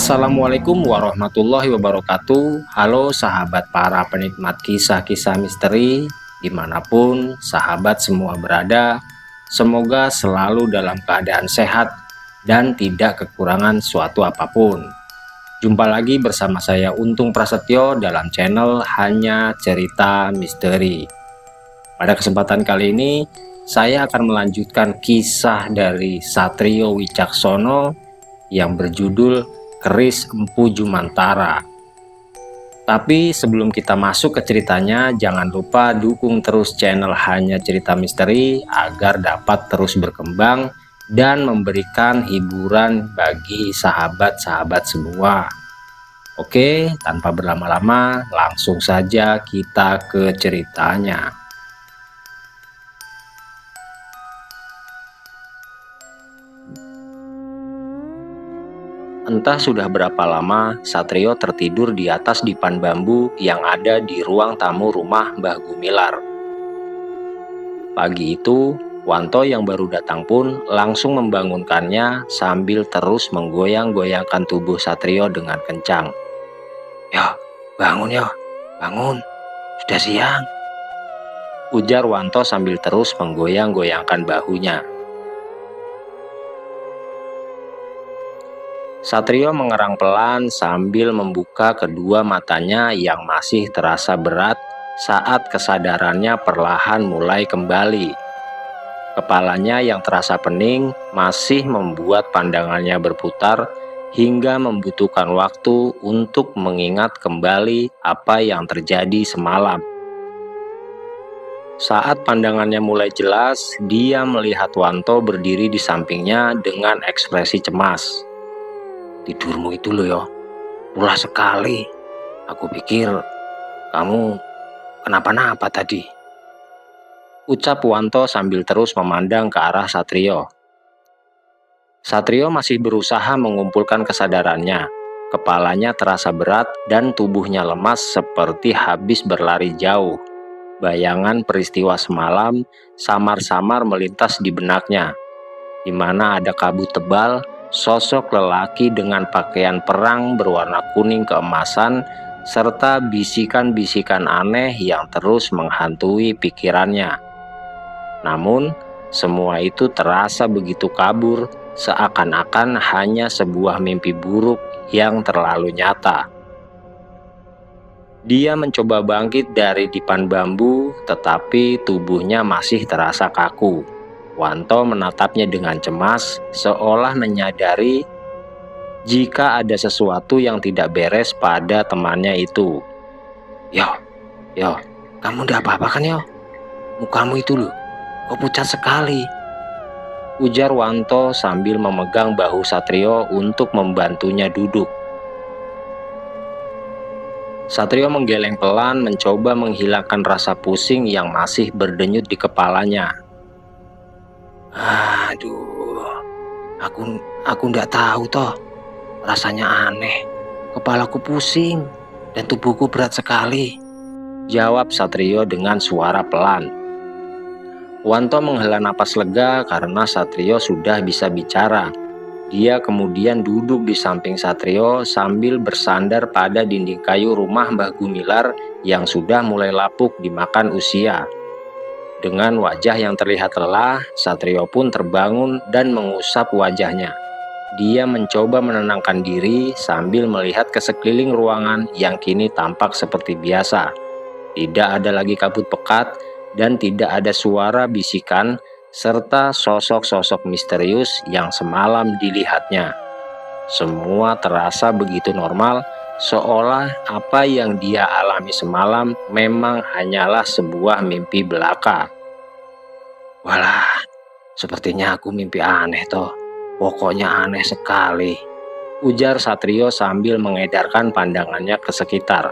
Assalamualaikum warahmatullahi wabarakatuh. Halo sahabat para penikmat kisah-kisah misteri dimanapun sahabat semua berada. Semoga selalu dalam keadaan sehat dan tidak kekurangan suatu apapun. Jumpa lagi bersama saya Untung Prasetyo dalam channel Hanya Cerita Misteri. Pada kesempatan kali ini saya akan melanjutkan kisah dari Satrio Wicaksono yang berjudul Keris Empu Jumantara. Tapi sebelum kita masuk ke ceritanya, jangan lupa dukung terus channel Hanya Cerita Misteri agar dapat terus berkembang dan memberikan hiburan bagi sahabat-sahabat semua. Oke, tanpa berlama-lama, langsung saja kita ke ceritanya. Entah sudah berapa lama Satrio tertidur di atas dipan bambu yang ada di ruang tamu rumah Mbah Gumilar. Pagi itu, Wanto yang baru datang pun langsung membangunkannya sambil terus menggoyang-goyangkan tubuh Satrio dengan kencang. "Yo, bangun yo, bangun, sudah siang," ujar Wanto sambil terus menggoyang-goyangkan bahunya. Satrio mengerang pelan sambil membuka kedua matanya yang masih terasa berat saat kesadarannya perlahan mulai kembali. Kepalanya yang terasa pening masih membuat pandangannya berputar hingga membutuhkan waktu untuk mengingat kembali apa yang terjadi semalam. Saat pandangannya mulai jelas, dia melihat Wanto berdiri di sampingnya dengan ekspresi cemas. "Tidurmu itu loh ya, pulas sekali. Aku pikir kamu kenapa-napa tadi," ucap Wanto sambil terus memandang ke arah Satrio. Satrio masih berusaha mengumpulkan kesadarannya. Kepalanya terasa berat dan tubuhnya lemas seperti habis berlari jauh. Bayangan peristiwa semalam samar-samar melintas di benaknya, di mana ada kabut tebal, sosok lelaki dengan pakaian perang berwarna kuning keemasan, serta bisikan-bisikan aneh yang terus menghantui pikirannya. Namun, semua itu terasa begitu kabur, seakan-akan hanya sebuah mimpi buruk yang terlalu nyata. Dia mencoba bangkit dari dipan bambu, tetapi tubuhnya masih terasa kaku. Wanto menatapnya dengan cemas, seolah menyadari jika ada sesuatu yang tidak beres pada temannya itu. Yo, kamu udah apa-apa kan yo? Mukamu itu loh, kok pucat sekali," ujar Wanto sambil memegang bahu Satrio untuk membantunya duduk. Satrio menggeleng pelan mencoba menghilangkan rasa pusing yang masih berdenyut di kepalanya. "Aduh, aku ndak tahu toh. Rasanya aneh, kepalaku pusing dan tubuhku berat sekali," jawab Satrio dengan suara pelan. Wanto menghela napas lega karena Satrio sudah bisa bicara. Dia kemudian duduk di samping Satrio sambil bersandar pada dinding kayu rumah Mbah Gumilar yang sudah mulai lapuk dimakan usia. Dengan wajah yang terlihat lelah, Satrio pun terbangun dan mengusap wajahnya. Dia mencoba menenangkan diri sambil melihat ke sekeliling ruangan yang kini tampak seperti biasa. Tidak ada lagi kabut pekat dan tidak ada suara bisikan serta sosok-sosok misterius yang semalam dilihatnya. Semua terasa begitu normal, seolah apa yang dia alami semalam memang hanyalah sebuah mimpi belaka. "Walah, sepertinya aku mimpi aneh toh. Pokoknya aneh sekali," ujar Satrio sambil mengedarkan pandangannya ke sekitar.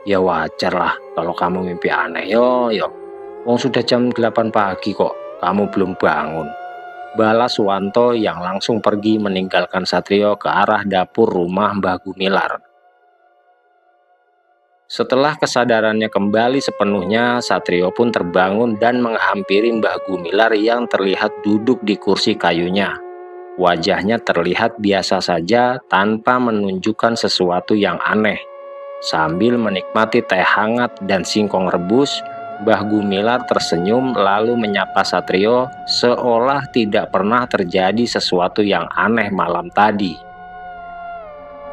"Ya wajar lah kalau kamu mimpi aneh yo. Wong sudah jam 8 pagi kok, kamu belum bangun," balas Wanto yang langsung pergi meninggalkan Satrio ke arah dapur rumah Mbah Gumilar. Setelah kesadarannya kembali sepenuhnya, Satrio pun terbangun dan menghampiri Mbah Gumilar yang terlihat duduk di kursi kayunya. Wajahnya terlihat biasa saja tanpa menunjukkan sesuatu yang aneh. Sambil menikmati teh hangat dan singkong rebus, Mbah Gumilar tersenyum lalu menyapa Satrio seolah tidak pernah terjadi sesuatu yang aneh malam tadi.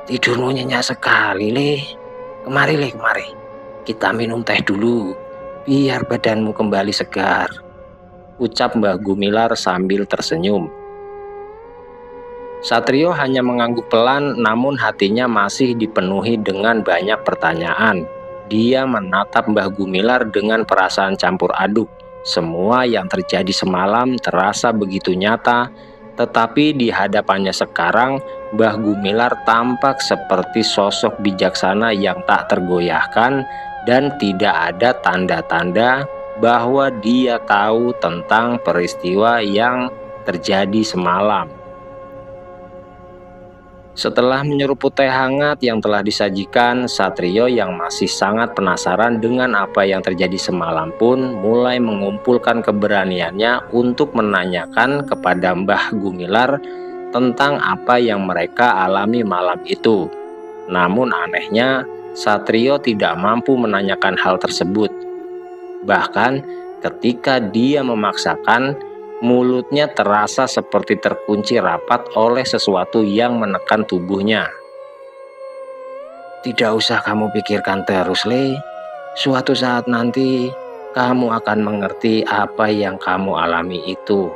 "Tidurmu nyenyak sekali, Le. Kemari, Le, kemari. Kita minum teh dulu, biar badanmu kembali segar," ucap Mbah Gumilar sambil tersenyum. Satrio hanya mengangguk pelan, namun hatinya masih dipenuhi dengan banyak pertanyaan. Dia menatap Mbah Gumilar dengan perasaan campur aduk. Semua yang terjadi semalam terasa begitu nyata, tetapi di hadapannya sekarang, Mbah Gumilar tampak seperti sosok bijaksana yang tak tergoyahkan dan tidak ada tanda-tanda bahwa dia tahu tentang peristiwa yang terjadi semalam. Setelah menyeruput teh hangat yang telah disajikan, Satrio yang masih sangat penasaran dengan apa yang terjadi semalam pun mulai mengumpulkan keberaniannya untuk menanyakan kepada Mbah Gumilar tentang apa yang mereka alami malam itu. Namun anehnya, Satrio tidak mampu menanyakan hal tersebut. Bahkan ketika dia memaksakan, mulutnya terasa seperti terkunci rapat oleh sesuatu yang menekan tubuhnya. "Tidak usah kamu pikirkan terus, Le. Suatu saat nanti, kamu akan mengerti apa yang kamu alami itu,"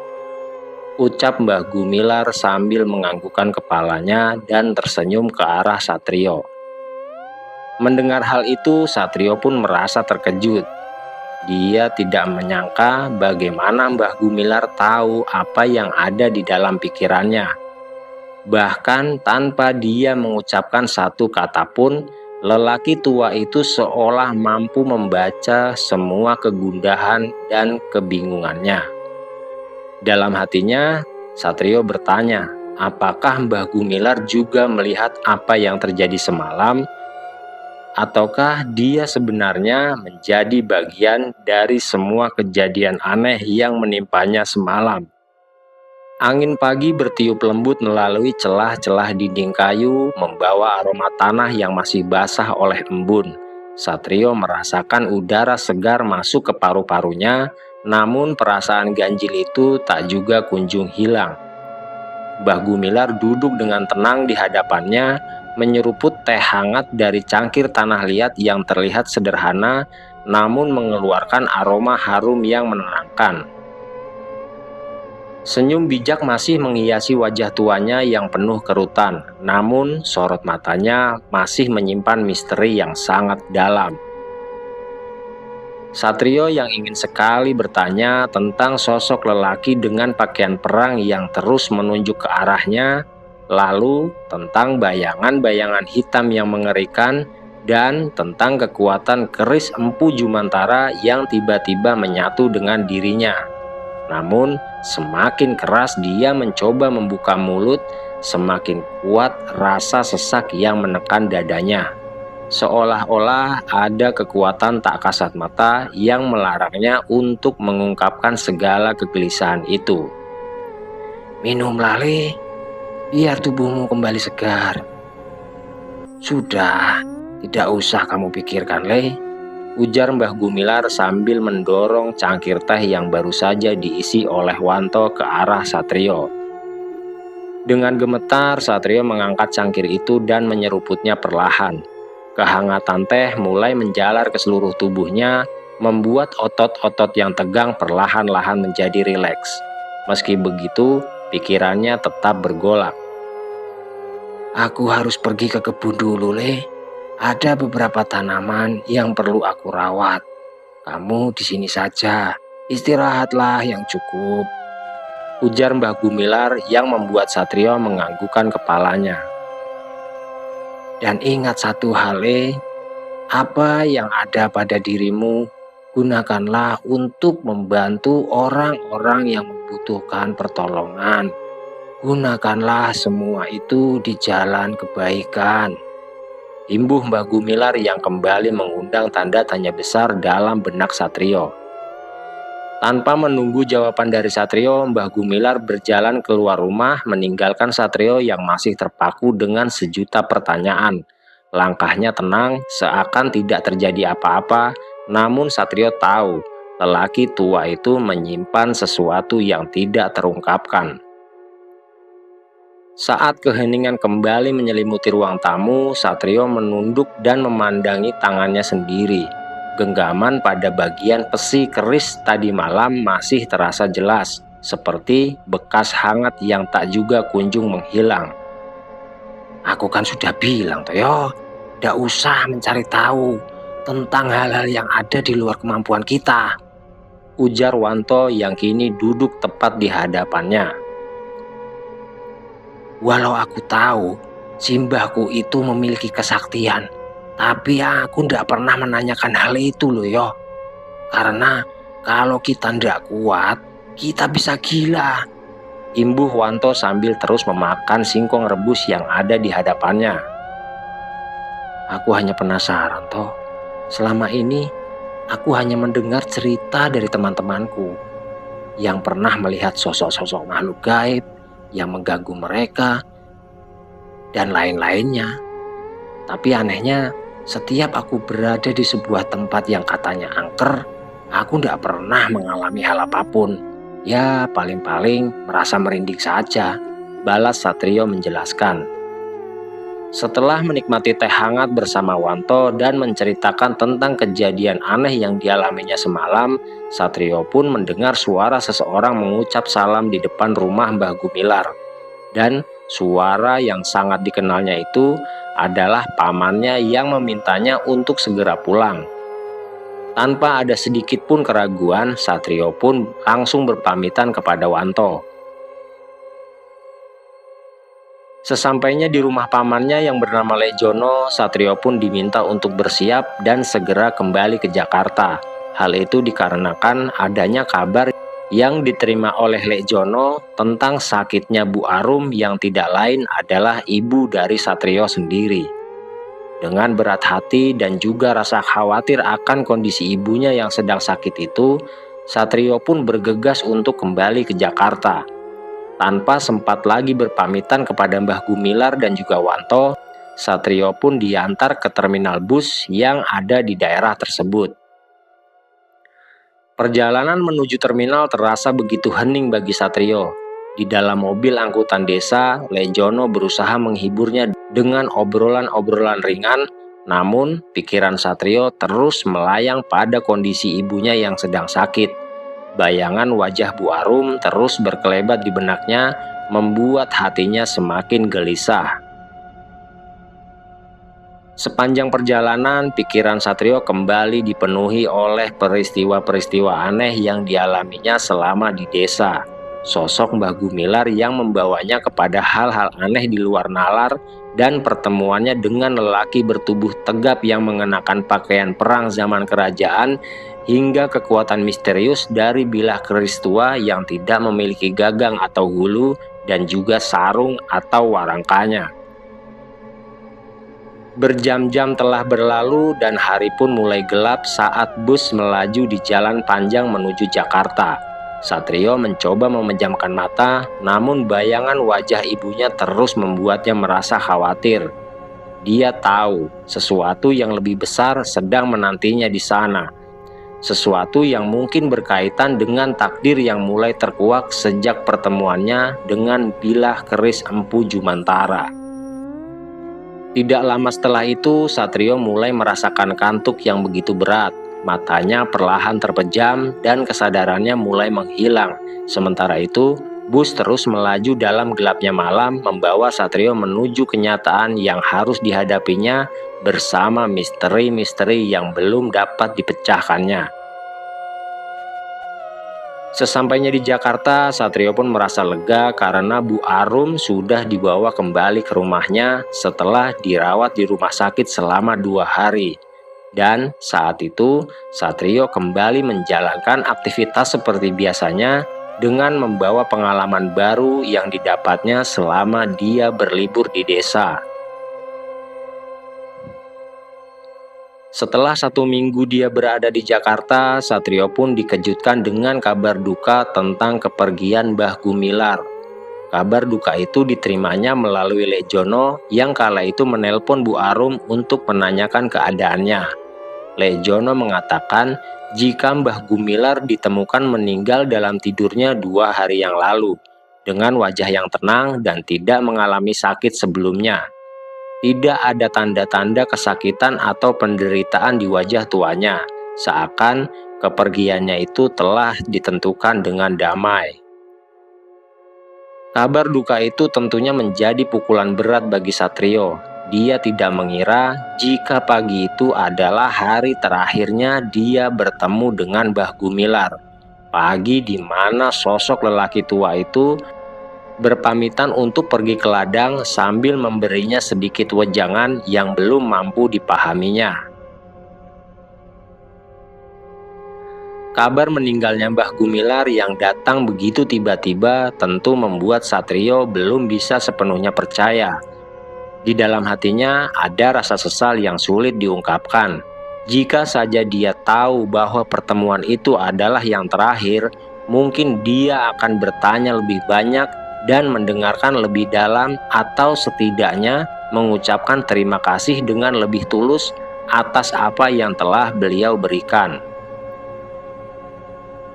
ucap Mbah Gumilar sambil menganggukkan kepalanya dan tersenyum ke arah Satrio. Mendengar hal itu, Satrio pun merasa terkejut. Dia tidak menyangka bagaimana Mbah Gumilar tahu apa yang ada di dalam pikirannya. Bahkan tanpa dia mengucapkan satu kata pun, lelaki tua itu seolah mampu membaca semua kegundahan dan kebingungannya. Dalam hatinya, Satrio bertanya, apakah Mbah Gumilar juga melihat apa yang terjadi semalam? Ataukah dia sebenarnya menjadi bagian dari semua kejadian aneh yang menimpanya semalam? Angin pagi bertiup lembut melalui celah-celah dinding kayu, membawa aroma tanah yang masih basah oleh embun. Satrio merasakan udara segar masuk ke paru-parunya, namun perasaan ganjil itu tak juga kunjung hilang. Mbah Gumilar duduk dengan tenang di hadapannya, menyeruput teh hangat dari cangkir tanah liat yang terlihat sederhana namun mengeluarkan aroma harum yang menenangkan. Senyum bijak masih menghiasi wajah tuanya yang penuh kerutan, namun sorot matanya masih menyimpan misteri yang sangat dalam. Satrio yang ingin sekali bertanya tentang sosok lelaki dengan pakaian perang yang terus menunjuk ke arahnya, lalu tentang bayangan-bayangan hitam yang mengerikan, dan tentang kekuatan keris Empu Jumantara yang tiba-tiba menyatu dengan dirinya. Namun, semakin keras dia mencoba membuka mulut, semakin kuat rasa sesak yang menekan dadanya. Seolah-olah ada kekuatan tak kasat mata yang melarangnya untuk mengungkapkan segala kegelisahan itu. "Minumlah, Le, biar tubuhmu kembali segar." "Sudah, tidak usah kamu pikirkan, Le," ujar Mbah Gumilar sambil mendorong cangkir teh yang baru saja diisi oleh Wanto ke arah Satrio. Dengan gemetar, Satrio mengangkat cangkir itu dan menyeruputnya perlahan. Kehangatan teh mulai menjalar ke seluruh tubuhnya, membuat otot-otot yang tegang perlahan-lahan menjadi rileks. Meski begitu, pikirannya tetap bergolak. "Aku harus pergi ke kebun dulu, Le. Ada beberapa tanaman yang perlu aku rawat. Kamu di sini saja, istirahatlah yang cukup," ujar Mbah Gumilar yang membuat Satrio menganggukkan kepalanya. "Dan ingat satu hal, Le, apa yang ada pada dirimu, gunakanlah untuk membantu orang-orang yang membutuhkan pertolongan. Gunakanlah semua itu di jalan kebaikan," imbuh Mbah Gumilar yang kembali mengundang tanda tanya besar dalam benak Satrio. Tanpa menunggu jawaban dari Satrio, Mbah Gumilar berjalan keluar rumah meninggalkan Satrio yang masih terpaku dengan sejuta pertanyaan. Langkahnya tenang, seakan tidak terjadi apa-apa, namun Satrio tahu lelaki tua itu menyimpan sesuatu yang tidak terungkapkan. Saat keheningan kembali menyelimuti ruang tamu, Satrio menunduk dan memandangi tangannya sendiri. Genggaman pada bagian pesi keris tadi malam masih terasa jelas, seperti bekas hangat yang tak juga kunjung menghilang. Aku kan sudah bilang, Toyo, tidak usah mencari tahu tentang hal-hal yang ada di luar kemampuan kita, ujar Wanto yang kini duduk tepat di hadapannya. Walau aku tahu simbahku itu memiliki kesaktian, tapi aku tidak pernah menanyakan hal itu loh yo. Karena kalau kita tidak kuat, kita bisa gila. Imbuh Wanto sambil terus memakan singkong rebus yang ada di hadapannya. Aku hanya penasaran toh. Selama ini aku hanya mendengar cerita dari teman-temanku yang pernah melihat sosok-sosok makhluk gaib yang mengganggu mereka dan lain-lainnya. Tapi anehnya, setiap aku berada di sebuah tempat yang katanya angker, aku tidak pernah mengalami hal apapun. Ya, paling-paling merasa merinding saja, balas Satrio menjelaskan. Setelah menikmati teh hangat bersama Wanto dan menceritakan tentang kejadian aneh yang dialaminya semalam, Satrio pun mendengar suara seseorang mengucap salam di depan rumah Mbah Gumilar. Dan suara yang sangat dikenalnya itu adalah pamannya yang memintanya untuk segera pulang. Tanpa ada sedikit pun keraguan, Satrio pun langsung berpamitan kepada Wanto. Sesampainya di rumah pamannya yang bernama Lejono, Satrio pun diminta untuk bersiap dan segera kembali ke Jakarta. Hal itu dikarenakan adanya kabar yang diterima oleh Lejono tentang sakitnya Bu Arum yang tidak lain adalah ibu dari Satrio sendiri. Dengan berat hati dan juga rasa khawatir akan kondisi ibunya yang sedang sakit itu, Satrio pun bergegas untuk kembali ke Jakarta. Tanpa sempat lagi berpamitan kepada Mbah Gumilar dan juga Wanto, Satrio pun diantar ke terminal bus yang ada di daerah tersebut. Perjalanan menuju terminal terasa begitu hening bagi Satrio. Di dalam mobil angkutan desa, Lejono berusaha menghiburnya dengan obrolan-obrolan ringan, namun pikiran Satrio terus melayang pada kondisi ibunya yang sedang sakit. Bayangan wajah Bu Arum terus berkelebat di benaknya, membuat hatinya semakin gelisah. Sepanjang perjalanan, pikiran Satrio kembali dipenuhi oleh peristiwa-peristiwa aneh yang dialaminya selama di desa. Sosok Mbah Gumilar yang membawanya kepada hal-hal aneh di luar nalar, dan pertemuannya dengan lelaki bertubuh tegap yang mengenakan pakaian perang zaman kerajaan, hingga kekuatan misterius dari bilah keris tua yang tidak memiliki gagang atau hulu dan juga sarung atau warangkanya. Berjam-jam telah berlalu dan hari pun mulai gelap saat bus melaju di jalan panjang menuju Jakarta. Satrio mencoba memejamkan mata, namun bayangan wajah ibunya terus membuatnya merasa khawatir. Dia tahu sesuatu yang lebih besar sedang menantinya di sana. Sesuatu yang mungkin berkaitan dengan takdir yang mulai terkuak sejak pertemuannya dengan bilah keris Empu Jumantara. Tidak lama setelah itu, Satrio mulai merasakan kantuk yang begitu berat. Matanya perlahan terpejam dan kesadarannya mulai menghilang. Sementara itu, bus terus melaju dalam gelapnya malam, membawa Satrio menuju kenyataan yang harus dihadapinya bersama misteri-misteri yang belum dapat dipecahkannya. Sesampainya di Jakarta, Satrio pun merasa lega karena Bu Arum sudah dibawa kembali ke rumahnya setelah dirawat di rumah sakit selama 2 hari. Dan saat itu, Satrio kembali menjalankan aktivitas seperti biasanya dengan membawa pengalaman baru yang didapatnya selama dia berlibur di desa. Setelah 1 minggu dia berada di Jakarta, Satrio pun dikejutkan dengan kabar duka tentang kepergian Mbah Gumilar. Kabar duka itu diterimanya melalui Lejono yang kala itu menelpon Bu Arum untuk menanyakan keadaannya. Lejono mengatakan jika Mbah Gumilar ditemukan meninggal dalam tidurnya 2 hari yang lalu, dengan wajah yang tenang dan tidak mengalami sakit sebelumnya. Tidak ada tanda-tanda kesakitan atau penderitaan di wajah tuanya, seakan kepergiannya itu telah ditentukan dengan damai. Kabar duka itu tentunya menjadi pukulan berat bagi Satrio. Dia tidak mengira jika pagi itu adalah hari terakhirnya dia bertemu dengan Mbah Gumilar. Pagi di mana sosok lelaki tua itu berpamitan untuk pergi ke ladang sambil memberinya sedikit wejangan yang belum mampu dipahaminya. Kabar meninggalnya Mbah Gumilar yang datang begitu tiba-tiba tentu membuat Satrio belum bisa sepenuhnya percaya. Di dalam hatinya ada rasa sesal yang sulit diungkapkan. Jika saja dia tahu bahwa pertemuan itu adalah yang terakhir, mungkin dia akan bertanya lebih banyak dan mendengarkan lebih dalam, atau setidaknya mengucapkan terima kasih dengan lebih tulus atas apa yang telah beliau berikan.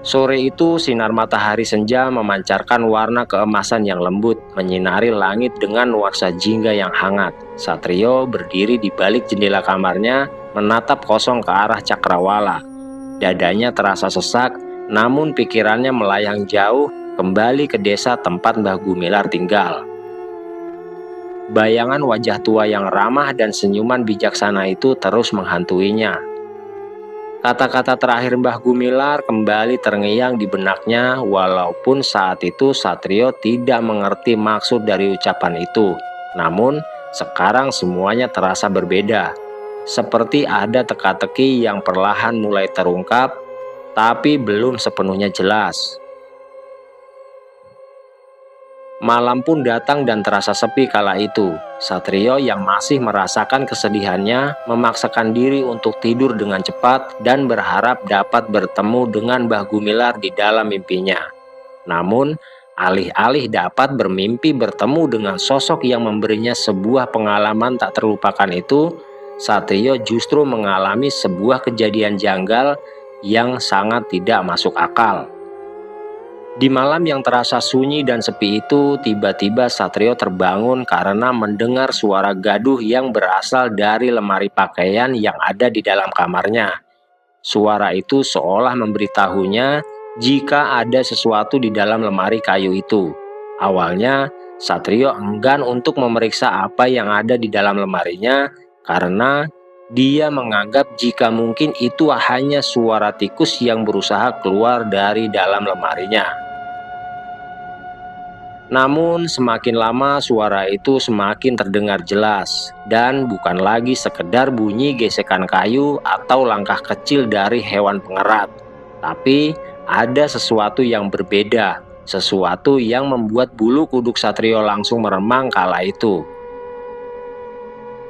Sore itu sinar matahari senja memancarkan warna keemasan yang lembut, menyinari langit dengan nuansa jingga yang hangat. Satrio berdiri di balik jendela kamarnya, menatap kosong ke arah cakrawala. Dadanya terasa sesak, namun pikirannya melayang jauh kembali ke desa tempat Mbah Gumilar tinggal. Bayangan wajah tua yang ramah dan senyuman bijaksana itu terus menghantuinya. Kata-kata terakhir Mbah Gumilar kembali terngiang di benaknya, walaupun saat itu Satrio tidak mengerti maksud dari ucapan itu. Namun, sekarang semuanya terasa berbeda. Seperti ada teka-teki yang perlahan mulai terungkap, tapi belum sepenuhnya jelas. Malam pun datang dan terasa sepi kala itu. Satrio yang masih merasakan kesedihannya memaksakan diri untuk tidur dengan cepat dan berharap dapat bertemu dengan Mbah Gumilar di dalam mimpinya. Namun, alih-alih dapat bermimpi bertemu dengan sosok yang memberinya sebuah pengalaman tak terlupakan itu, Satrio justru mengalami sebuah kejadian janggal yang sangat tidak masuk akal. Di malam yang terasa sunyi dan sepi itu, tiba-tiba Satrio terbangun karena mendengar suara gaduh yang berasal dari lemari pakaian yang ada di dalam kamarnya. Suara itu seolah memberitahunya jika ada sesuatu di dalam lemari kayu itu. Awalnya, Satrio enggan untuk memeriksa apa yang ada di dalam lemarinya karena dia menganggap jika mungkin itu hanya suara tikus yang berusaha keluar dari dalam lemarinya. Namun semakin lama suara itu semakin terdengar jelas dan bukan lagi sekedar bunyi gesekan kayu atau langkah kecil dari hewan pengerat. Tapi ada sesuatu yang berbeda, sesuatu yang membuat bulu kuduk Satrio langsung meremang kala itu.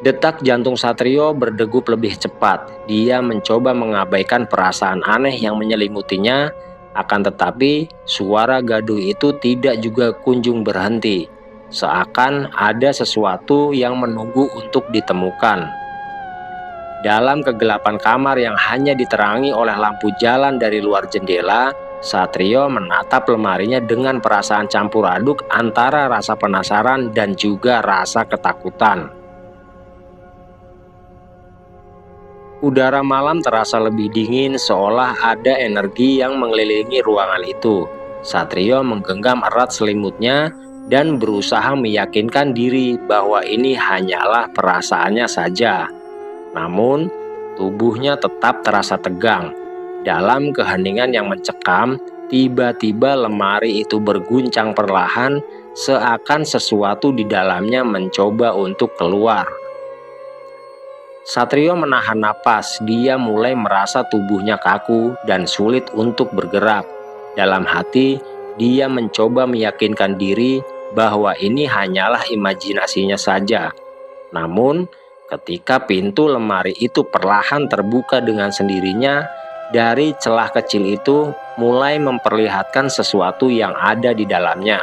Detak jantung Satrio berdegup lebih cepat. Dia mencoba mengabaikan perasaan aneh yang menyelimutinya. Akan tetapi, suara gaduh itu tidak juga kunjung berhenti, seakan ada sesuatu yang menunggu untuk ditemukan. Dalam kegelapan kamar yang hanya diterangi oleh lampu jalan dari luar jendela, Satrio menatap lemarinya dengan perasaan campur aduk antara rasa penasaran dan juga rasa ketakutan. Udara malam terasa lebih dingin, seolah ada energi yang mengelilingi ruangan itu. Satrio menggenggam erat selimutnya dan berusaha meyakinkan diri bahwa ini hanyalah perasaannya saja. Namun, tubuhnya tetap terasa tegang. Dalam keheningan yang mencekam, tiba-tiba lemari itu berguncang perlahan, seakan sesuatu di dalamnya mencoba untuk keluar. Satrio menahan napas, dia mulai merasa tubuhnya kaku dan sulit untuk bergerak. Dalam hati, dia mencoba meyakinkan diri bahwa ini hanyalah imajinasinya saja. Namun, ketika pintu lemari itu perlahan terbuka dengan sendirinya. Dari celah kecil itu mulai memperlihatkan sesuatu yang ada di dalamnya.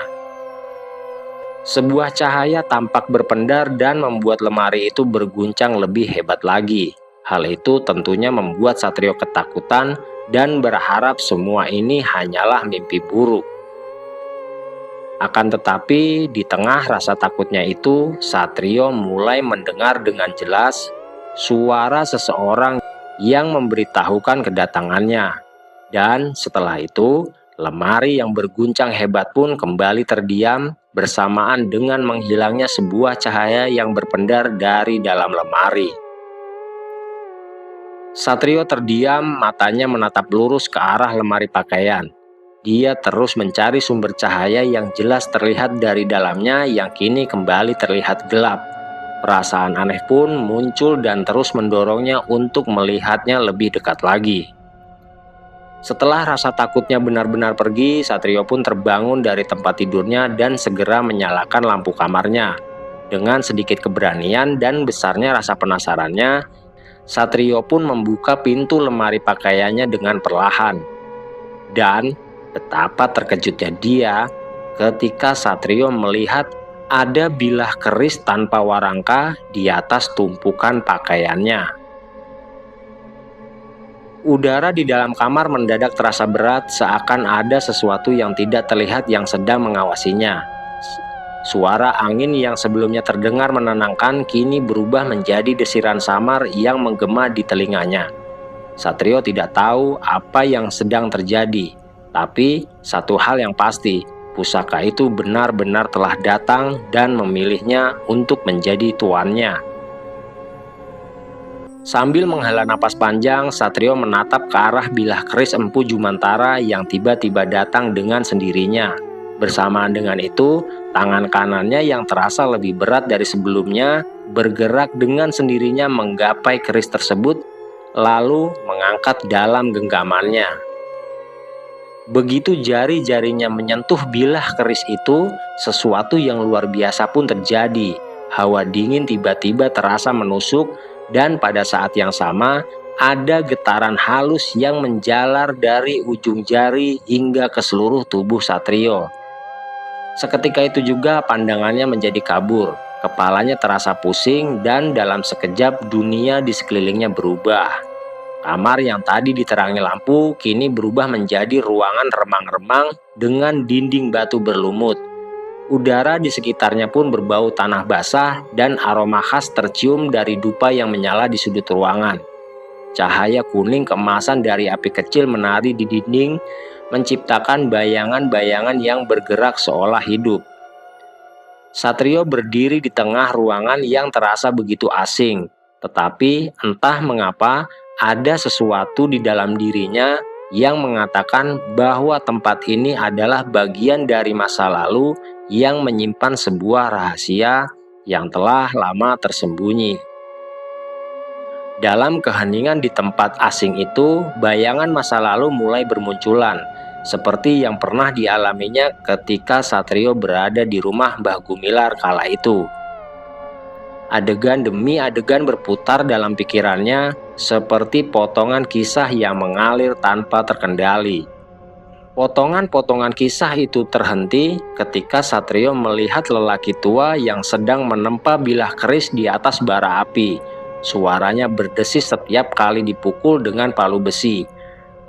Sebuah cahaya tampak berpendar dan membuat lemari itu berguncang lebih hebat lagi. Hal itu tentunya membuat Satrio ketakutan dan berharap semua ini hanyalah mimpi buruk. Akan tetapi di tengah rasa takutnya itu, Satrio mulai mendengar dengan jelas suara seseorang yang memberitahukan kedatangannya. Dan setelah itu, lemari yang berguncang hebat pun kembali terdiam bersamaan dengan menghilangnya sebuah cahaya yang berpendar dari dalam lemari. Satrio terdiam, matanya menatap lurus ke arah lemari pakaian. Dia terus mencari sumber cahaya yang jelas terlihat dari dalamnya yang kini kembali terlihat gelap. Perasaan aneh pun muncul dan terus mendorongnya untuk melihatnya lebih dekat lagi. Setelah rasa takutnya benar-benar pergi, Satrio pun terbangun dari tempat tidurnya dan segera menyalakan lampu kamarnya. Dengan sedikit keberanian dan besarnya rasa penasarannya, Satrio pun membuka pintu lemari pakaiannya dengan perlahan. Dan betapa terkejutnya dia ketika Satrio melihat ada bilah keris tanpa warangka di atas tumpukan pakaiannya. Udara di dalam kamar mendadak terasa berat, seakan ada sesuatu yang tidak terlihat yang sedang mengawasinya. Suara angin yang sebelumnya terdengar menenangkan kini berubah menjadi desiran samar yang menggema di telinganya. Satrio tidak tahu apa yang sedang terjadi, tapi satu hal yang pasti, pusaka itu benar-benar telah datang dan memilihnya untuk menjadi tuannya. Sambil menghela napas panjang, Satrio menatap ke arah bilah keris Empu Jumantara yang tiba-tiba datang dengan sendirinya. Bersamaan dengan itu, tangan kanannya yang terasa lebih berat dari sebelumnya bergerak dengan sendirinya menggapai keris tersebut, lalu mengangkat dalam genggamannya. Begitu jari-jarinya menyentuh bilah keris itu, sesuatu yang luar biasa pun terjadi. Hawa dingin tiba-tiba terasa menusuk, dan pada saat yang sama ada getaran halus yang menjalar dari ujung jari hingga ke seluruh tubuh Satrio. Seketika itu juga pandangannya menjadi kabur, kepalanya terasa pusing, dan dalam sekejap dunia di sekelilingnya berubah. Kamar yang tadi diterangi lampu kini berubah menjadi ruangan remang-remang dengan dinding batu berlumut. Udara di sekitarnya pun berbau tanah basah dan aroma khas tercium dari dupa yang menyala di sudut ruangan. Cahaya kuning keemasan dari api kecil menari di dinding, menciptakan bayangan-bayangan yang bergerak seolah hidup. Satrio berdiri di tengah ruangan yang terasa begitu asing, tetapi entah mengapa ada sesuatu di dalam dirinya yang mengatakan bahwa tempat ini adalah bagian dari masa lalu yang menyimpan sebuah rahasia yang telah lama tersembunyi. Dalam keheningan di tempat asing itu, bayangan masa lalu mulai bermunculan, seperti yang pernah dialaminya ketika Satrio berada di rumah Mbah Gumilar kala itu. Adegan demi adegan berputar dalam pikirannya seperti potongan kisah yang mengalir tanpa terkendali. Potongan-potongan kisah itu terhenti ketika Satrio melihat lelaki tua yang sedang menempa bilah keris di atas bara api. Suaranya berdesis setiap kali dipukul dengan palu besi.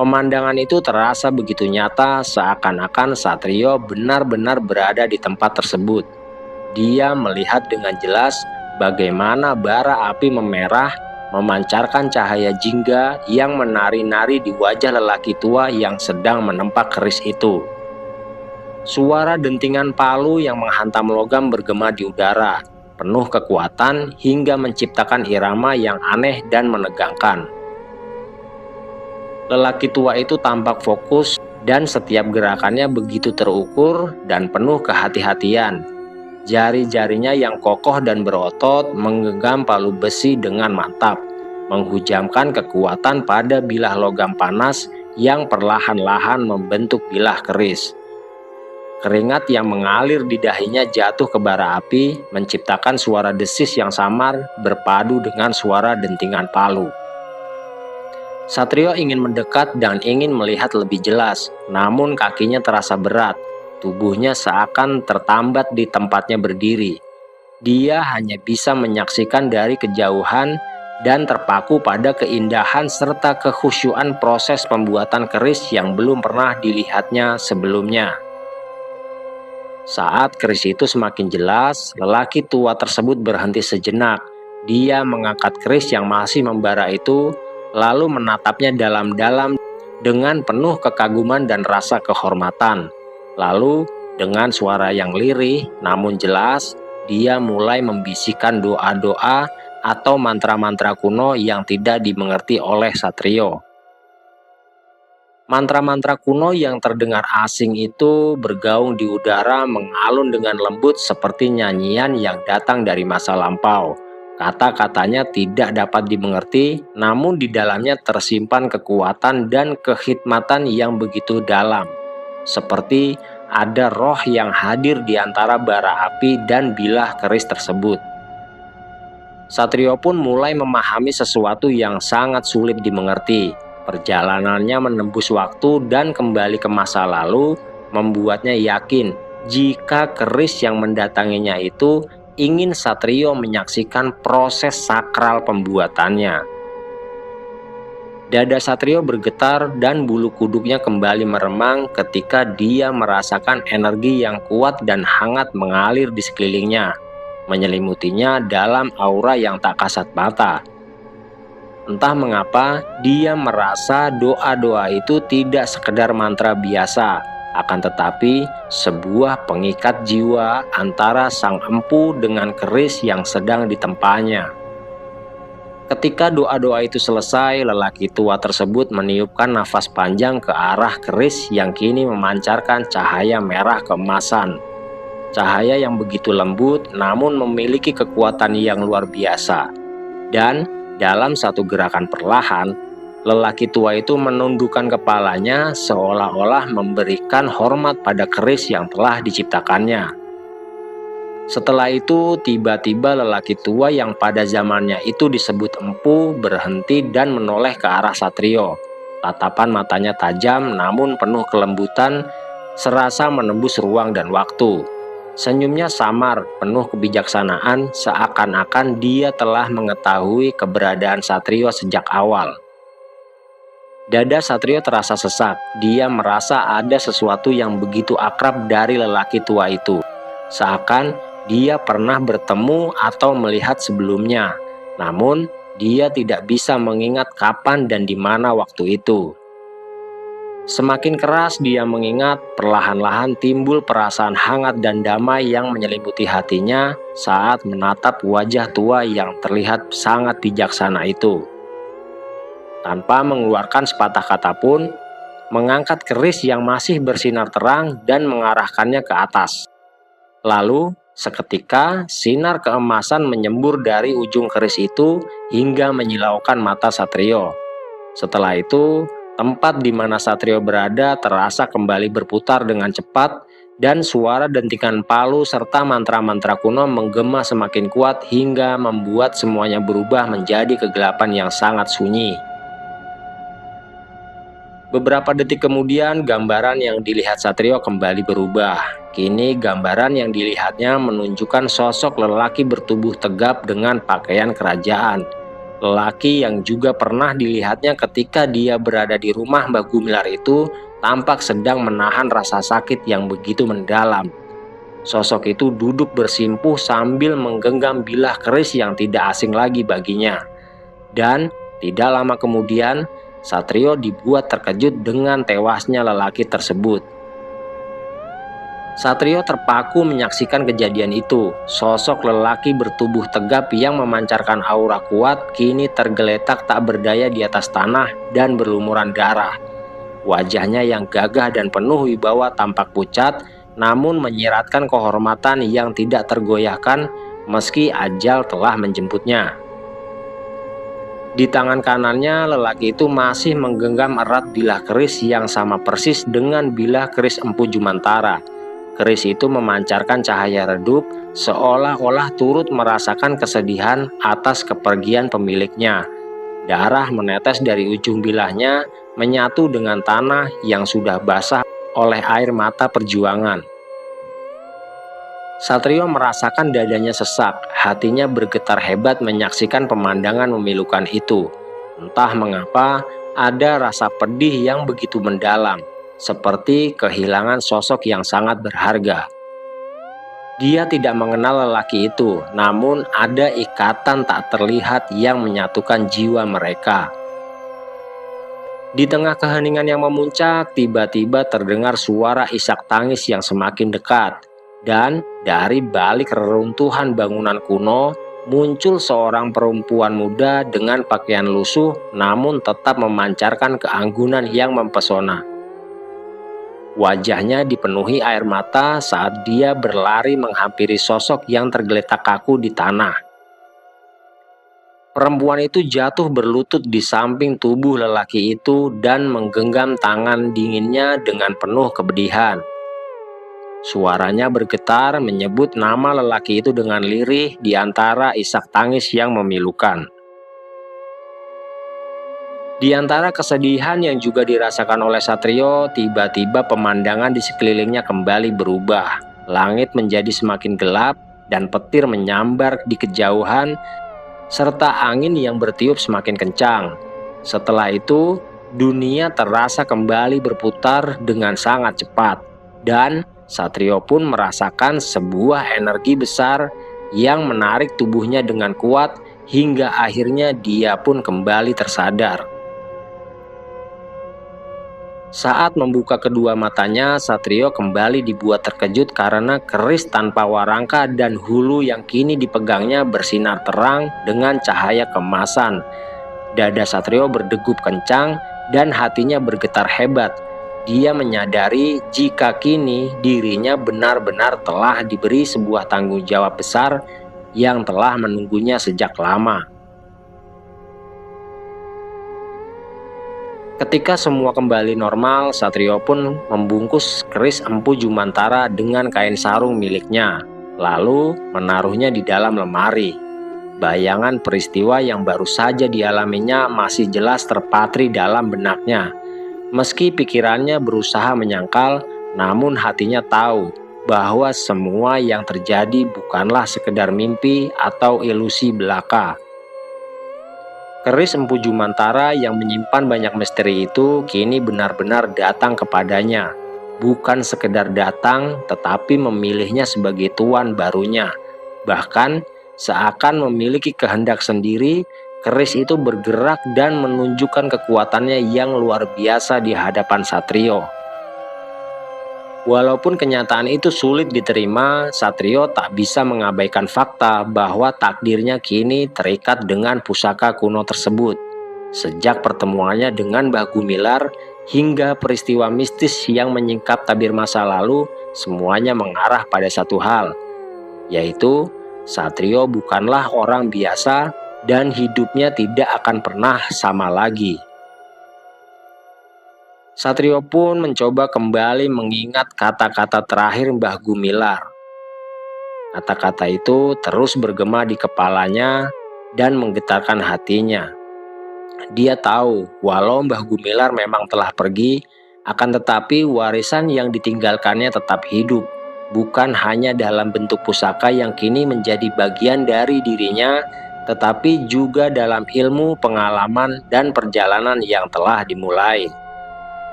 Pemandangan itu terasa begitu nyata, seakan-akan Satrio benar-benar berada di tempat tersebut. Dia melihat dengan jelas bagaimana bara api memerah, memancarkan cahaya jingga yang menari-nari di wajah lelaki tua yang sedang menempa keris itu. Suara dentingan palu yang menghantam logam bergema di udara, penuh kekuatan hingga menciptakan irama yang aneh dan menegangkan. Lelaki tua itu tampak fokus dan setiap gerakannya begitu terukur dan penuh kehati-hatian. Jari-jarinya yang kokoh dan berotot menggenggam palu besi dengan mantap, menghujamkan kekuatan pada bilah logam panas yang perlahan-lahan membentuk bilah keris. Keringat yang mengalir di dahinya jatuh ke bara api, menciptakan suara desis yang samar berpadu dengan suara dentingan palu. Satrio ingin mendekat dan ingin melihat lebih jelas, namun kakinya terasa berat. Tubuhnya seakan tertambat di tempatnya berdiri. Dia hanya bisa menyaksikan dari kejauhan dan terpaku pada keindahan serta kekhusyuan proses pembuatan keris yang belum pernah dilihatnya sebelumnya. Saat keris itu semakin jelas, lelaki tua tersebut berhenti sejenak. Dia mengangkat keris yang masih membara itu, lalu menatapnya dalam-dalam dengan penuh kekaguman dan rasa kehormatan. Lalu, dengan suara yang lirih namun jelas, dia mulai membisikkan doa-doa atau mantra-mantra kuno yang tidak dimengerti oleh Satrio. Mantra-mantra kuno yang terdengar asing itu bergaung di udara, mengalun dengan lembut seperti nyanyian yang datang dari masa lampau. Kata-katanya tidak dapat dimengerti, namun di dalamnya tersimpan kekuatan dan kehikmatan yang begitu dalam. Seperti ada roh yang hadir di antara bara api dan bilah keris tersebut. Satrio pun mulai memahami sesuatu yang sangat sulit dimengerti. Perjalanannya menembus waktu dan kembali ke masa lalu membuatnya yakin jika keris yang mendatanginya itu ingin Satrio menyaksikan proses sakral pembuatannya. Dada Satrio bergetar dan bulu kuduknya kembali meremang ketika dia merasakan energi yang kuat dan hangat mengalir di sekelilingnya, menyelimutinya dalam aura yang tak kasat mata. Entah mengapa, dia merasa doa-doa itu tidak sekedar mantra biasa, akan tetapi sebuah pengikat jiwa antara sang empu dengan keris yang sedang ditempanya. Ketika doa-doa itu selesai, lelaki tua tersebut meniupkan nafas panjang ke arah keris yang kini memancarkan cahaya merah keemasan. Cahaya yang begitu lembut namun memiliki kekuatan yang luar biasa. Dan dalam satu gerakan perlahan, lelaki tua itu menundukkan kepalanya seolah-olah memberikan hormat pada keris yang telah diciptakannya. Setelah itu, tiba-tiba lelaki tua yang pada zamannya itu disebut empu berhenti dan menoleh ke arah Satrio. Tatapan matanya tajam namun penuh kelembutan, serasa menembus ruang dan waktu. Senyumnya samar, penuh kebijaksanaan, seakan-akan dia telah mengetahui keberadaan Satrio sejak awal. Dada Satrio terasa sesak. Dia merasa ada sesuatu yang begitu akrab dari lelaki tua itu. Seakan dia pernah bertemu atau melihat sebelumnya. Namun, dia tidak bisa mengingat kapan dan di mana waktu itu. Semakin keras dia mengingat, perlahan-lahan timbul perasaan hangat dan damai yang menyelimuti hatinya saat menatap wajah tua yang terlihat sangat bijaksana itu. Tanpa mengeluarkan sepatah kata pun, mengangkat keris yang masih bersinar terang dan mengarahkannya ke atas. Lalu, seketika sinar keemasan menyembur dari ujung keris itu hingga menyilaukan mata Satrio. Setelah itu, tempat di mana Satrio berada terasa kembali berputar dengan cepat dan suara dentingan palu serta mantra-mantra kuno menggema semakin kuat hingga membuat semuanya berubah menjadi kegelapan yang sangat sunyi. Beberapa detik kemudian, gambaran yang dilihat Satrio kembali berubah. Kini gambaran yang dilihatnya menunjukkan sosok lelaki bertubuh tegap dengan pakaian kerajaan. Lelaki yang juga pernah dilihatnya ketika dia berada di rumah Mbah Gumilar itu tampak sedang menahan rasa sakit yang begitu mendalam. Sosok itu duduk bersimpuh sambil menggenggam bilah keris yang tidak asing lagi baginya. Dan tidak lama kemudian, Satrio dibuat terkejut dengan tewasnya lelaki tersebut. Satrio terpaku menyaksikan kejadian itu. Sosok lelaki bertubuh tegap yang memancarkan aura kuat kini tergeletak tak berdaya di atas tanah dan berlumuran darah. Wajahnya yang gagah dan penuh wibawa tampak pucat, namun menyiratkan kehormatan yang tidak tergoyahkan meski ajal telah menjemputnya. Di tangan kanannya, lelaki itu masih menggenggam erat bilah keris yang sama persis dengan bilah keris Empu Jumantara. keris itu memancarkan cahaya redup, seolah-olah turut merasakan kesedihan atas kepergian pemiliknya. Darah menetes dari ujung bilahnya, menyatu dengan tanah yang sudah basah oleh air mata perjuangan. Satrio merasakan dadanya sesak, hatinya bergetar hebat menyaksikan pemandangan memilukan itu. Entah mengapa, ada rasa pedih yang begitu mendalam, seperti kehilangan sosok yang sangat berharga. Dia tidak mengenal lelaki itu, namun ada ikatan tak terlihat yang menyatukan jiwa mereka. Di tengah keheningan yang memuncak, tiba-tiba terdengar suara isak tangis yang semakin dekat. Dan dari balik reruntuhan bangunan kuno, muncul seorang perempuan muda dengan pakaian lusuh namun tetap memancarkan keanggunan yang mempesona. Wajahnya dipenuhi air mata saat dia berlari menghampiri sosok yang tergeletak kaku di tanah. Perempuan itu jatuh berlutut di samping tubuh lelaki itu dan menggenggam tangan dinginnya dengan penuh kepedihan. Suaranya bergetar menyebut nama lelaki itu dengan lirih di antara isak tangis yang memilukan. Di antara kesedihan yang juga dirasakan oleh Satrio, tiba-tiba pemandangan di sekelilingnya kembali berubah. Langit menjadi semakin gelap dan petir menyambar di kejauhan, serta angin yang bertiup semakin kencang. Setelah itu, dunia terasa kembali berputar dengan sangat cepat, dan Satrio pun merasakan sebuah energi besar yang menarik tubuhnya dengan kuat hingga akhirnya dia pun kembali tersadar. Saat membuka kedua matanya, Satrio kembali dibuat terkejut karena keris tanpa warangka dan hulu yang kini dipegangnya bersinar terang dengan cahaya kemasan. Dada Satrio berdegup kencang dan hatinya bergetar hebat. Dia menyadari jika kini dirinya benar-benar telah diberi sebuah tanggung jawab besar yang telah menunggunya sejak lama. Ketika semua kembali normal, Satrio pun membungkus keris Empu Jumantara dengan kain sarung miliknya, lalu menaruhnya di dalam lemari. Bayangan peristiwa yang baru saja dialaminya masih jelas terpatri dalam benaknya. Meski pikirannya berusaha menyangkal, namun hatinya tahu bahwa semua yang terjadi bukanlah sekedar mimpi atau ilusi belaka. Keris Empu Jumantara yang menyimpan banyak misteri itu kini benar-benar datang kepadanya. Bukan sekedar datang, tetapi memilihnya sebagai tuan barunya. Bahkan seakan memiliki kehendak sendiri, keris itu bergerak dan menunjukkan kekuatannya yang luar biasa di hadapan Satrio. Walaupun kenyataan itu sulit diterima, Satrio tak bisa mengabaikan fakta bahwa takdirnya kini terikat dengan pusaka kuno tersebut. Sejak pertemuannya dengan Mbah Gumilar hingga peristiwa mistis yang menyingkap tabir masa lalu, semuanya mengarah pada satu hal, yaitu Satrio bukanlah orang biasa dan hidupnya tidak akan pernah sama lagi. Satrio pun mencoba kembali mengingat kata-kata terakhir Mbah Gumilar. Kata-kata itu terus bergema di kepalanya dan menggetarkan hatinya. Dia tahu walau Mbah Gumilar memang telah pergi, akan tetapi warisan yang ditinggalkannya tetap hidup, bukan hanya dalam bentuk pusaka yang kini menjadi bagian dari dirinya, tetapi juga dalam ilmu, pengalaman, dan perjalanan yang telah dimulai.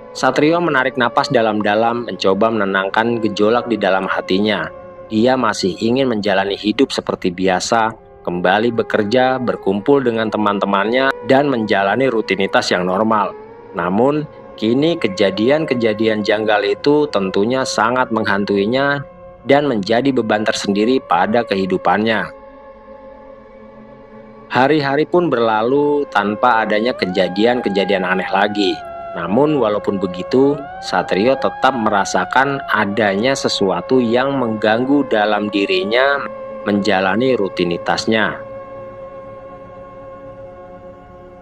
Satrio menarik napas dalam-dalam, mencoba menenangkan gejolak di dalam hatinya. Dia masih ingin menjalani hidup seperti biasa, kembali bekerja, berkumpul dengan teman-temannya, dan menjalani rutinitas yang normal. Namun, kini kejadian-kejadian janggal itu tentunya sangat menghantuinya dan menjadi beban tersendiri pada kehidupannya. Hari-hari pun berlalu tanpa adanya kejadian-kejadian aneh lagi. Namun walaupun begitu, Satrio tetap merasakan adanya sesuatu yang mengganggu dalam dirinya menjalani rutinitasnya.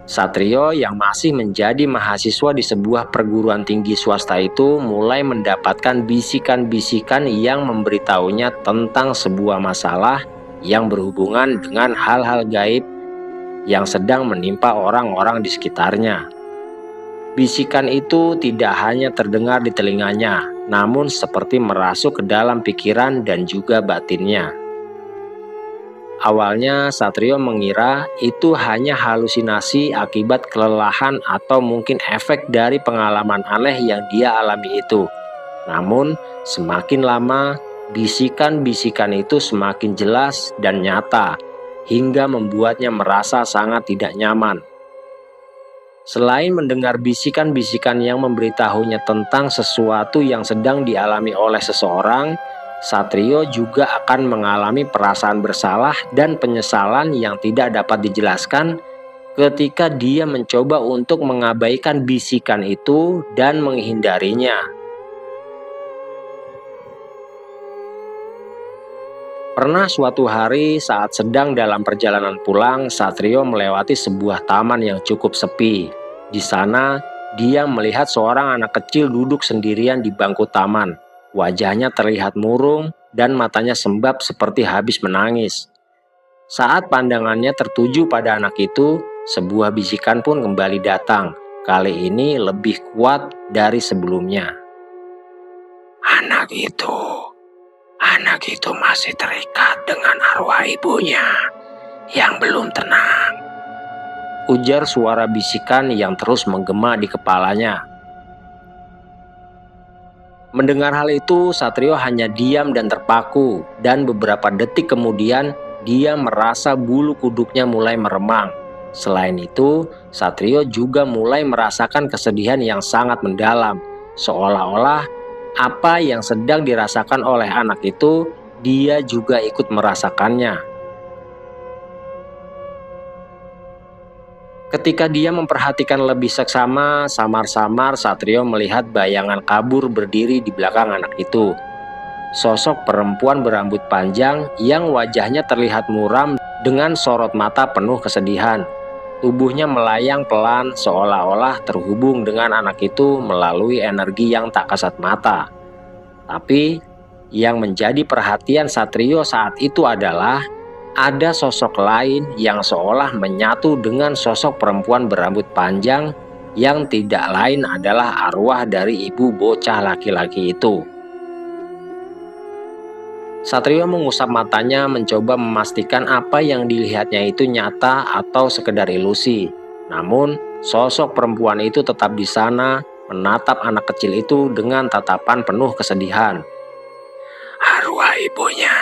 Satrio yang masih menjadi mahasiswa di sebuah perguruan tinggi swasta itu mulai mendapatkan bisikan-bisikan yang memberitahunya tentang sebuah masalah yang berhubungan dengan hal-hal gaib yang sedang menimpa orang-orang di sekitarnya. Bisikan itu tidak hanya terdengar di telinganya, namun seperti merasuk ke dalam pikiran dan juga batinnya. Awalnya Satrio mengira itu hanya halusinasi akibat kelelahan atau mungkin efek dari pengalaman aneh yang dia alami itu. Namun semakin lama bisikan-bisikan itu semakin jelas dan nyata hingga membuatnya merasa sangat tidak nyaman. Selain mendengar bisikan-bisikan yang memberitahunya tentang sesuatu yang sedang dialami oleh seseorang, Satrio juga akan mengalami perasaan bersalah dan penyesalan yang tidak dapat dijelaskan ketika dia mencoba untuk mengabaikan bisikan itu dan menghindarinya. Pernah suatu hari saat sedang dalam perjalanan pulang, Satrio melewati sebuah taman yang cukup sepi. Di sana, dia melihat seorang anak kecil duduk sendirian di bangku taman. Wajahnya terlihat murung dan matanya sembab seperti habis menangis. Saat pandangannya tertuju pada anak itu, sebuah bisikan pun kembali datang. Kali ini lebih kuat dari sebelumnya. Anak itu masih terikat dengan arwah ibunya yang belum tenang, ujar suara bisikan yang terus menggema di kepalanya. Mendengar hal itu, Satrio hanya diam dan terpaku, dan beberapa detik kemudian dia merasa bulu kuduknya mulai meremang. Selain itu, Satrio juga mulai merasakan kesedihan yang sangat mendalam, seolah-olah apa yang sedang dirasakan oleh anak itu, dia juga ikut merasakannya. Ketika dia memperhatikan lebih seksama, samar-samar Satrio melihat bayangan kabur berdiri di belakang anak itu. Sosok perempuan berambut panjang yang wajahnya terlihat muram dengan sorot mata penuh kesedihan. Tubuhnya melayang pelan seolah-olah terhubung dengan anak itu melalui energi yang tak kasat mata. Tapi yang menjadi perhatian Satrio saat itu adalah ada sosok lain yang seolah menyatu dengan sosok perempuan berambut panjang yang tidak lain adalah arwah dari ibu bocah laki-laki itu. Satrio mengusap matanya mencoba memastikan apa yang dilihatnya itu nyata atau sekedar ilusi. Namun, sosok perempuan itu tetap di sana menatap anak kecil itu dengan tatapan penuh kesedihan. Arwah ibunya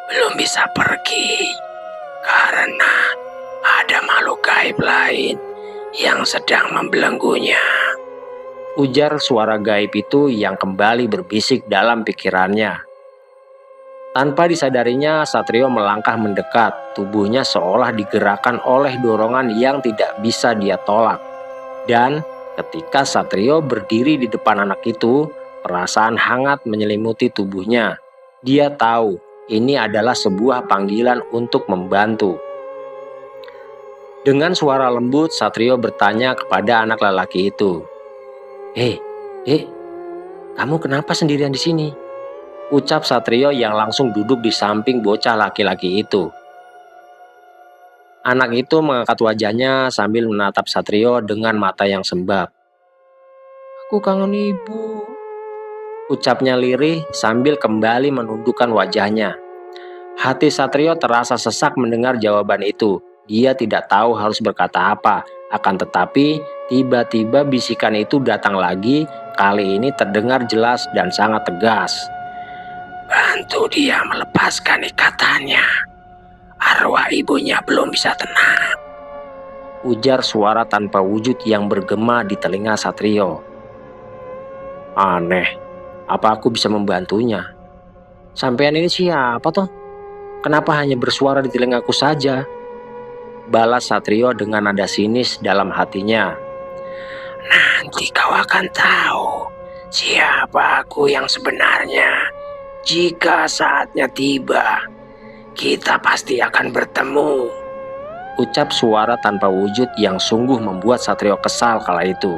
belum bisa pergi karena ada makhluk gaib lain yang sedang membelenggunya, ujar suara gaib itu yang kembali berbisik dalam pikirannya. Tanpa disadarinya, Satrio melangkah mendekat. Tubuhnya seolah digerakkan oleh dorongan yang tidak bisa dia tolak. Dan ketika Satrio berdiri di depan anak itu, perasaan hangat menyelimuti tubuhnya. Dia tahu ini adalah sebuah panggilan untuk membantu. Dengan suara lembut, Satrio bertanya kepada anak lelaki itu. Kamu kenapa sendirian di sini? Ucap Satrio yang langsung duduk di samping bocah laki-laki itu. Anak itu mengangkat wajahnya sambil menatap Satrio dengan mata yang sembab. Aku kangen ibu, ucapnya lirih sambil kembali menundukkan wajahnya. Hati Satrio terasa sesak mendengar jawaban itu. Dia tidak tahu harus berkata apa. Akan tetapi, tiba-tiba bisikan itu datang lagi. Kali ini terdengar jelas dan sangat tegas. Bantu dia melepaskan ikatannya. Arwah ibunya belum bisa tenang, ujar suara tanpa wujud yang bergema di telinga Satrio. Aneh, apa aku bisa membantunya? Sampean ini siapa toh? Kenapa hanya bersuara di telingaku saja? Balas Satrio dengan nada sinis dalam hatinya. Nanti kau akan tahu siapa aku yang sebenarnya. Jika saatnya tiba, kita pasti akan bertemu, ucap suara tanpa wujud yang sungguh membuat Satrio kesal kala itu.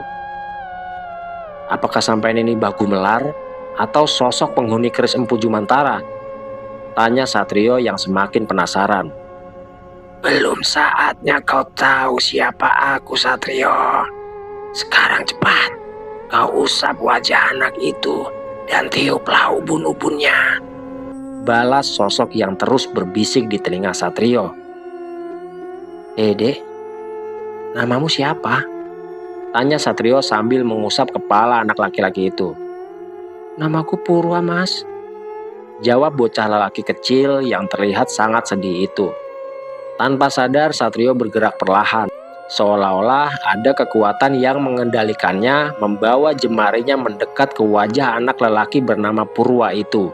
Apakah sampean ini Mbah Gumelar atau sosok penghuni keris Empu Jumantara? Tanya Satrio yang semakin penasaran. Belum saatnya kau tahu siapa aku, Satrio. Sekarang cepat, kau usap wajah anak itu dan tiuplah ubun-ubunnya. Balas sosok yang terus berbisik di telinga Satrio. Dek, namamu siapa? Tanya Satrio sambil mengusap kepala anak laki-laki itu. Namaku Purwa, Mas. Jawab bocah lelaki kecil yang terlihat sangat sedih itu. Tanpa sadar Satrio bergerak perlahan, seolah-olah ada kekuatan yang mengendalikannya membawa jemarinya mendekat ke wajah anak lelaki bernama Purwa itu.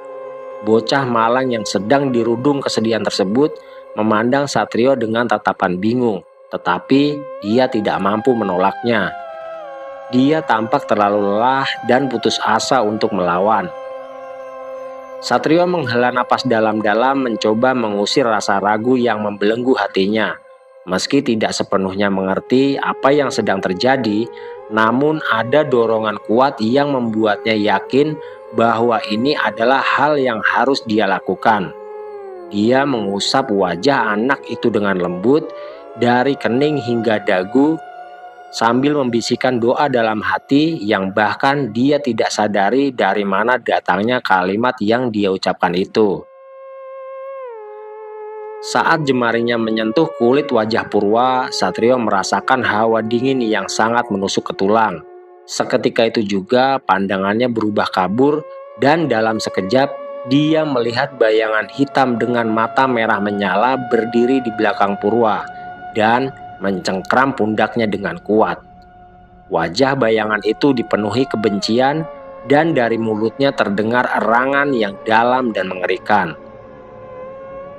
Bocah malang yang sedang dirudung kesedihan tersebut memandang Satrio dengan tatapan bingung, tetapi dia tidak mampu menolaknya. Dia tampak terlalu lelah dan putus asa untuk melawan. Satrio menghela napas dalam-dalam mencoba mengusir rasa ragu yang membelenggu hatinya. Meski tidak sepenuhnya mengerti apa yang sedang terjadi, namun ada dorongan kuat yang membuatnya yakin bahwa ini adalah hal yang harus dia lakukan. Dia mengusap wajah anak itu dengan lembut dari kening hingga dagu sambil membisikkan doa dalam hati yang bahkan dia tidak sadari dari mana datangnya kalimat yang dia ucapkan itu. Saat jemarinya menyentuh kulit wajah Purwa, Satrio merasakan hawa dingin yang sangat menusuk ke tulang. Seketika itu juga pandangannya berubah kabur dan dalam sekejap dia melihat bayangan hitam dengan mata merah menyala berdiri di belakang Purwa dan mencengkram pundaknya dengan kuat. Wajah bayangan itu dipenuhi kebencian dan dari mulutnya terdengar erangan yang dalam dan mengerikan.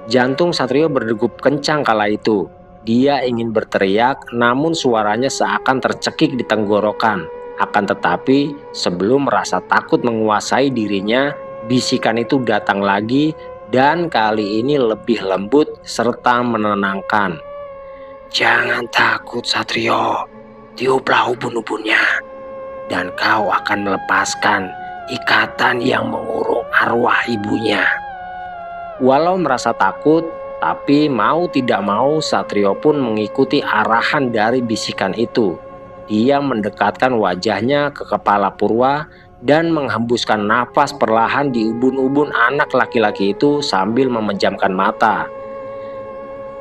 Jantung Satrio berdegup kencang kala itu. Dia ingin berteriak, namun suaranya seakan tercekik di tenggorokan. Akan tetapi, sebelum rasa takut menguasai dirinya, bisikan itu datang lagi dan kali ini lebih lembut serta menenangkan. Jangan takut, Satrio. Tiuplah ubun-ubunnya, dan kau akan melepaskan ikatan yang mengurung arwah ibunya. Walau merasa takut, tapi mau tidak mau Satrio pun mengikuti arahan dari bisikan itu. Dia mendekatkan wajahnya ke kepala Purwa dan menghembuskan nafas perlahan di ubun-ubun anak laki-laki itu sambil memejamkan mata.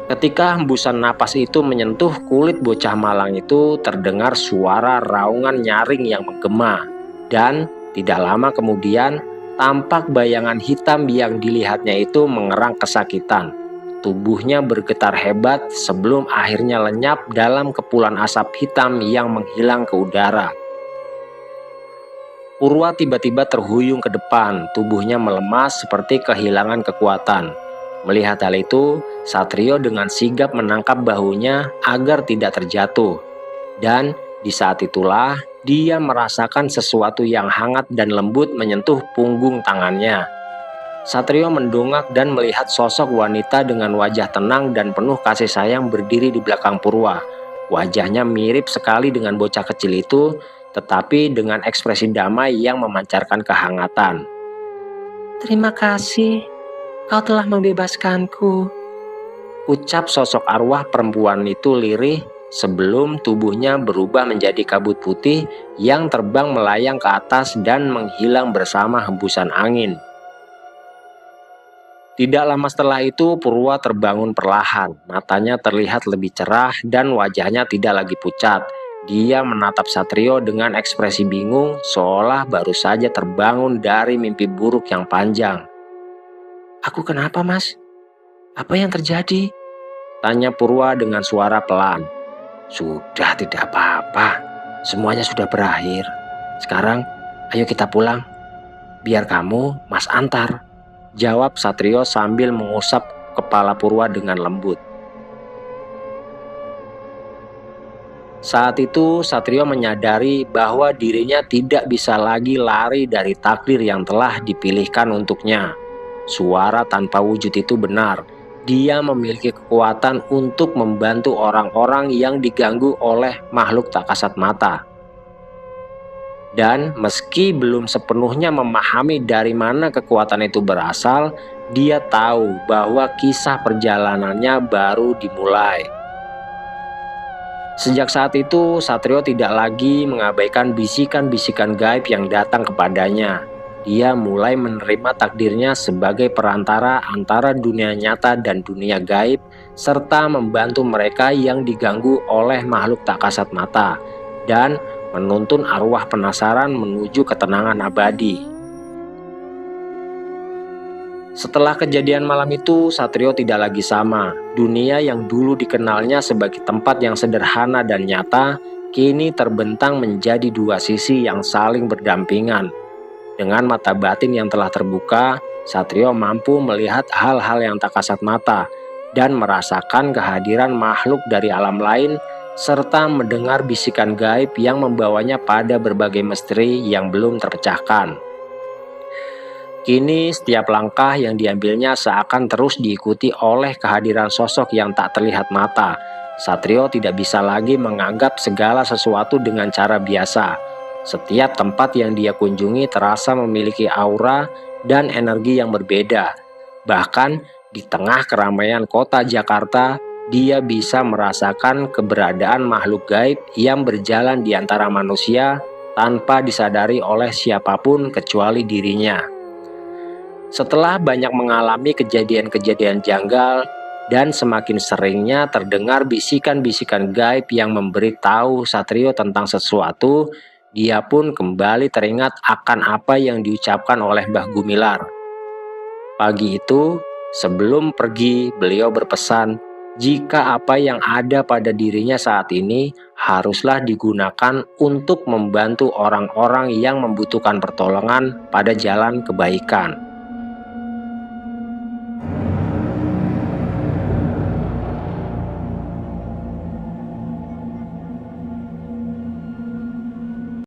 Ketika hembusan napas itu menyentuh kulit bocah malang itu, terdengar suara raungan nyaring yang menggema. Dan tidak lama kemudian, tampak bayangan hitam yang dilihatnya itu mengerang kesakitan. Tubuhnya bergetar hebat sebelum akhirnya lenyap dalam kepulan asap hitam yang menghilang ke udara. Purwa tiba-tiba terhuyung ke depan, tubuhnya melemas seperti kehilangan kekuatan. Melihat hal itu, Satrio dengan sigap menangkap bahunya agar tidak terjatuh. Dan di saat itulah dia merasakan sesuatu yang hangat dan lembut menyentuh punggung tangannya. Satrio mendongak dan melihat sosok wanita dengan wajah tenang dan penuh kasih sayang berdiri di belakang Purwa. Wajahnya mirip sekali dengan bocah kecil itu, tetapi dengan ekspresi damai yang memancarkan kehangatan. Terima kasih. Kau telah membebaskanku, ucap sosok arwah perempuan itu lirih sebelum tubuhnya berubah menjadi kabut putih yang terbang melayang ke atas dan menghilang bersama hembusan angin. Tidak lama setelah itu Purwa terbangun perlahan, matanya terlihat lebih cerah dan wajahnya tidak lagi pucat. Dia menatap Satrio dengan ekspresi bingung seolah baru saja terbangun dari mimpi buruk yang panjang. Aku kenapa, Mas? Apa yang terjadi? Tanya Purwa dengan suara pelan. Sudah, tidak apa-apa. Semuanya sudah berakhir. Sekarang, ayo kita pulang. Biar kamu, Mas antar. Jawab Satrio sambil mengusap kepala Purwa dengan lembut. Saat itu, Satrio menyadari bahwa dirinya tidak bisa lagi lari dari takdir yang telah dipilihkan untuknya. Suara tanpa wujud itu benar. dia memiliki kekuatan untuk membantu orang-orang yang diganggu oleh makhluk tak kasat mata. Dan meski belum sepenuhnya memahami dari mana kekuatan itu berasal, dia tahu bahwa kisah perjalanannya baru dimulai. Sejak saat itu, Satrio tidak lagi mengabaikan bisikan-bisikan gaib yang datang kepadanya. Dia mulai menerima takdirnya sebagai perantara antara dunia nyata dan dunia gaib, serta membantu mereka yang diganggu oleh makhluk tak kasat mata, dan menuntun arwah penasaran menuju ketenangan abadi. Setelah kejadian malam itu, Satrio tidak lagi sama. Dunia yang dulu dikenalnya sebagai tempat yang sederhana dan nyata, kini terbentang menjadi dua sisi yang saling berdampingan. Dengan mata batin yang telah terbuka, Satrio mampu melihat hal-hal yang tak kasat mata dan merasakan kehadiran makhluk dari alam lain, serta mendengar bisikan gaib yang membawanya pada berbagai misteri yang belum terpecahkan. Kini setiap langkah yang diambilnya seakan terus diikuti oleh kehadiran sosok yang tak terlihat mata. Satrio tidak bisa lagi menganggap segala sesuatu dengan cara biasa. Setiap tempat yang dia kunjungi terasa memiliki aura dan energi yang berbeda. Bahkan di tengah keramaian kota Jakarta, dia bisa merasakan keberadaan makhluk gaib yang berjalan di antara manusia tanpa disadari oleh siapapun kecuali dirinya. Setelah banyak mengalami kejadian-kejadian janggal dan semakin seringnya terdengar bisikan-bisikan gaib yang memberitahu Satrio tentang sesuatu, dia pun kembali teringat akan apa yang diucapkan oleh Mbah Gumilar. Pagi itu, sebelum pergi, beliau berpesan, jika apa yang ada pada dirinya saat ini haruslah digunakan untuk membantu orang-orang yang membutuhkan pertolongan pada jalan kebaikan.